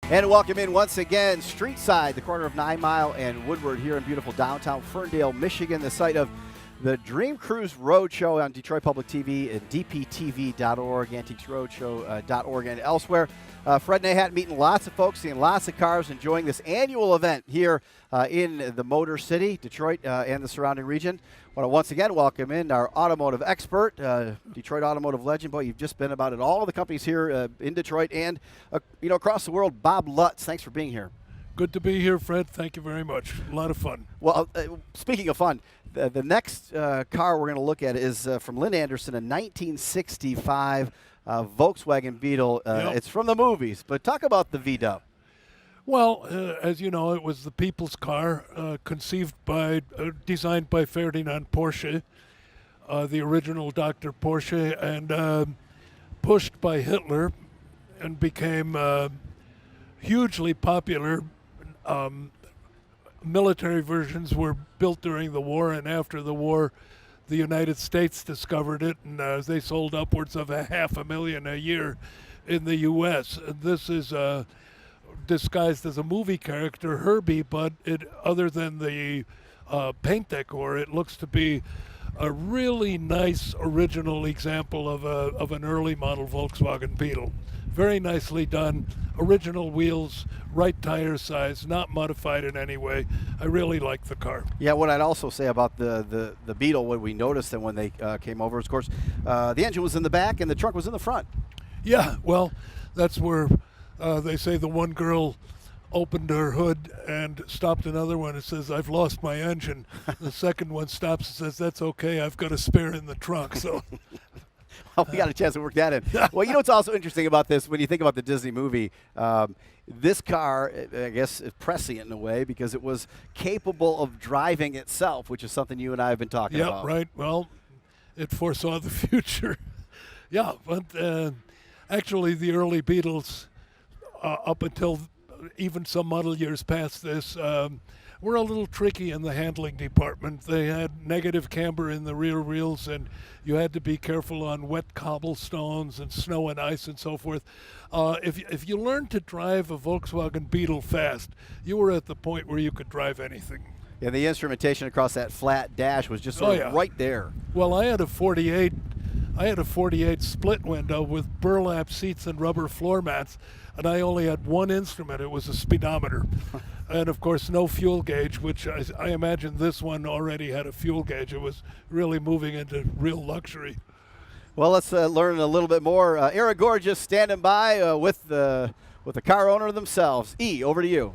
And welcome in once again, Street Side, the corner of 9 Mile and Woodward here in beautiful downtown Ferndale, Michigan, the site of the Dream Cruise Roadshow on Detroit Public TV and dptv.org, antiquesroadshow.org, and elsewhere. Fred Nahat meeting lots of folks, seeing lots of cars, enjoying this annual event here in the Motor City, Detroit, and the surrounding region. I want to once again welcome in our automotive expert, Detroit automotive legend. Boy, you've just been about at all of the companies here in Detroit and across the world. Bob Lutz, thanks for being here. Good to be here, Fred. Thank you very much. A lot of fun. Well, speaking of fun, the next car we're going to look at is from Lynn Anderson, a 1965 Volkswagen Beetle. Yep. It's from the movies, but talk about the V-Dub. Well, as you know, it was the people's car, designed by Ferdinand Porsche, the original Dr. Porsche, and pushed by Hitler, and became hugely popular. Military versions were built during the war, and after the war, the United States discovered it, and they sold upwards of 500,000 a year in the U.S. And this is disguised as a movie character, Herbie, but other than the paint decor, it looks to be a really nice original example of an early model Volkswagen Beetle. Very nicely done, original wheels, right tire size, not modified in any way. I really like the car. Yeah, what I'd also say about the Beetle, what we noticed and when they came over, is, of course, the engine was in the back and the trunk was in the front. Yeah, well, that's where they say the one girl opened her hood and stopped another one and says, "I've lost my engine." The second one stops and says, "That's okay, I've got a spare in the trunk." So. Well, we got a chance to work that in. Well, what's also interesting about this, when you think about the Disney movie, this car, I guess, is prescient in a way because it was capable of driving itself, which is something you and I have been talking about. Yeah, right. Well, it foresaw the future. Yeah, but actually the early Beetles, up until even some model years past this, were a little tricky in the handling department. They had negative camber in the rear wheels, and you had to be careful on wet cobblestones and snow and ice and so forth. If you learned to drive a Volkswagen Beetle fast, you were at the point where you could drive anything. Yeah, the instrumentation across that flat dash was just sort of right there. Well, I had a 48 split window with burlap seats and rubber floor mats, and I only had one instrument. It was a speedometer. And, of course, no fuel gauge, which I imagine this one already had a fuel gauge. It was really moving into real luxury. Well, let's learn a little bit more. Eric Gorgeous standing by with the car owner themselves. E, over to you.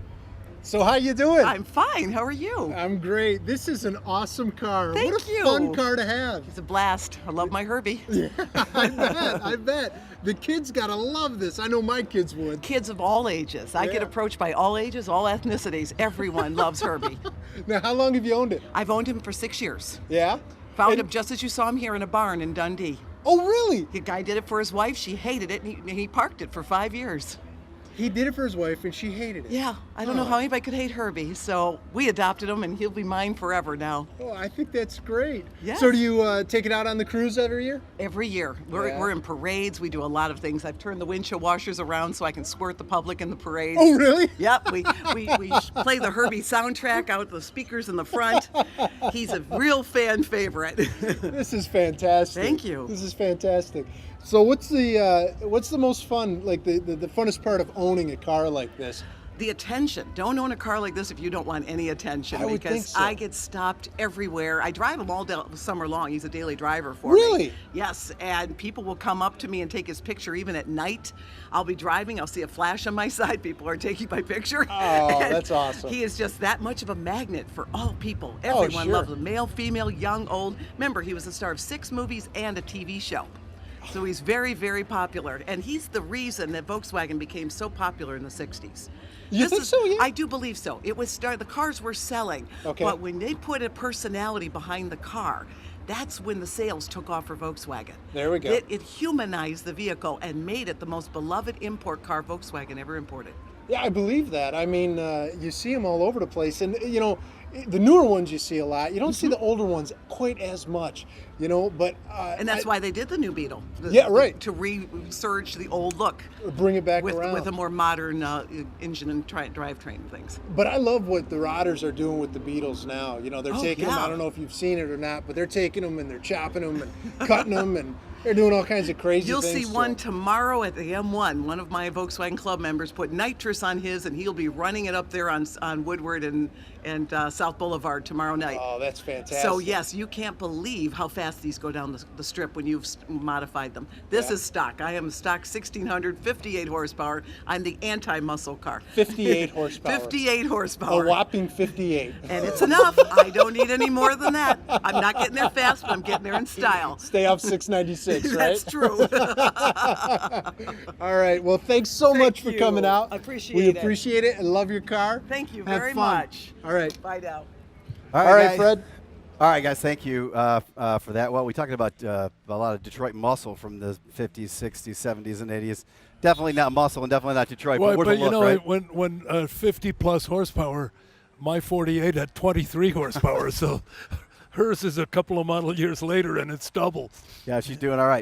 So how you doing? I'm fine. How are you? I'm great. This is an awesome car. Thank what a you. fun car to have. It's a blast. I love my Herbie. Yeah, I bet. The kids gotta love this. I know my kids would. Kids of all ages. I get approached by all ages, all ethnicities. Everyone loves Herbie. Now, how long have you owned it? I've owned him for 6 years. Yeah? Found him just as you saw him here in a barn in Dundee. Oh, really? The guy did it for his wife. She hated it, and he parked it for 5 years. He did it for his wife, and she hated it. Yeah, I don't know how anybody could hate Herbie. So we adopted him, and he'll be mine forever now. Oh, I think that's great. Yes. So do you take it out on the cruise every year? Every year. We're in parades. We do a lot of things. I've turned the windshield washers around so I can squirt the public in the parades. Oh, really? Yep. We play the Herbie soundtrack out the speakers in the front. He's a real fan favorite. This is fantastic. Thank you. This is fantastic. So what's the most fun, like the funnest part of owning a car like this? The attention. Don't own a car like this if you don't want any attention. I would because think so. I get stopped everywhere. I drive him all summer long. He's a daily driver for me. Really? Yes, and people will come up to me and take his picture even at night. I'll be driving, I'll see a flash on my side, people are taking my picture. Oh, that's awesome. He is just that much of a magnet for all people. Everyone sure. loves him, male, female, young, old. Remember, he was the star of 6 movies and a TV show. So he's very, very popular. And he's the reason that Volkswagen became so popular in the 60s. You think so, yeah? I do believe so. It was the cars were selling. Okay. But when they put a personality behind the car, that's when the sales took off for Volkswagen. There we go. It humanized the vehicle and made it the most beloved import car Volkswagen ever imported. Yeah, I believe that. I mean, you see them all over the place, and you know, the newer ones you see a lot. You don't see the older ones quite as much, you know. But And that's why they did the new Beetle. Yeah, right. To resurge the old look. bring it back with around. with a more modern engine and drivetrain and things. But I love what the Rodders are doing with the Beetles now. You know, they're taking them. I don't know if you've seen it or not, but they're taking them and they're chopping them and cutting them, and they're doing all kinds of crazy You'll things. see one tomorrow at the M1. One of my Volkswagen Club members put nitrous on his, and he'll be running it up there on Woodward and South Boulevard tomorrow night. Oh, that's fantastic. So yes, you can't believe how fast these go down the strip when you've modified them. This is stock. I am stock 1600, 58 horsepower. I'm the anti-muscle car. 58 horsepower. 58 horsepower. A whopping 58. And it's enough. I don't need any more than that. I'm not getting there fast, but I'm getting there in style. Stay off 696, right? That's true. All right. Well, thanks so much for you. coming out. I appreciate We it. appreciate it and love your car. Thank you Have very fun. much. All right. Bye now. All right, guys. Fred. All right, guys, thank you for that. Well, we talked about a lot of Detroit muscle from the 50s, 60s, 70s, and 80s. Definitely not muscle and definitely not Detroit, Well, but but worth a you look, know, right? when 50 plus horsepower, my 48 had 23 horsepower, so hers is a couple of model years later, and it's double. Yeah, she's doing all right.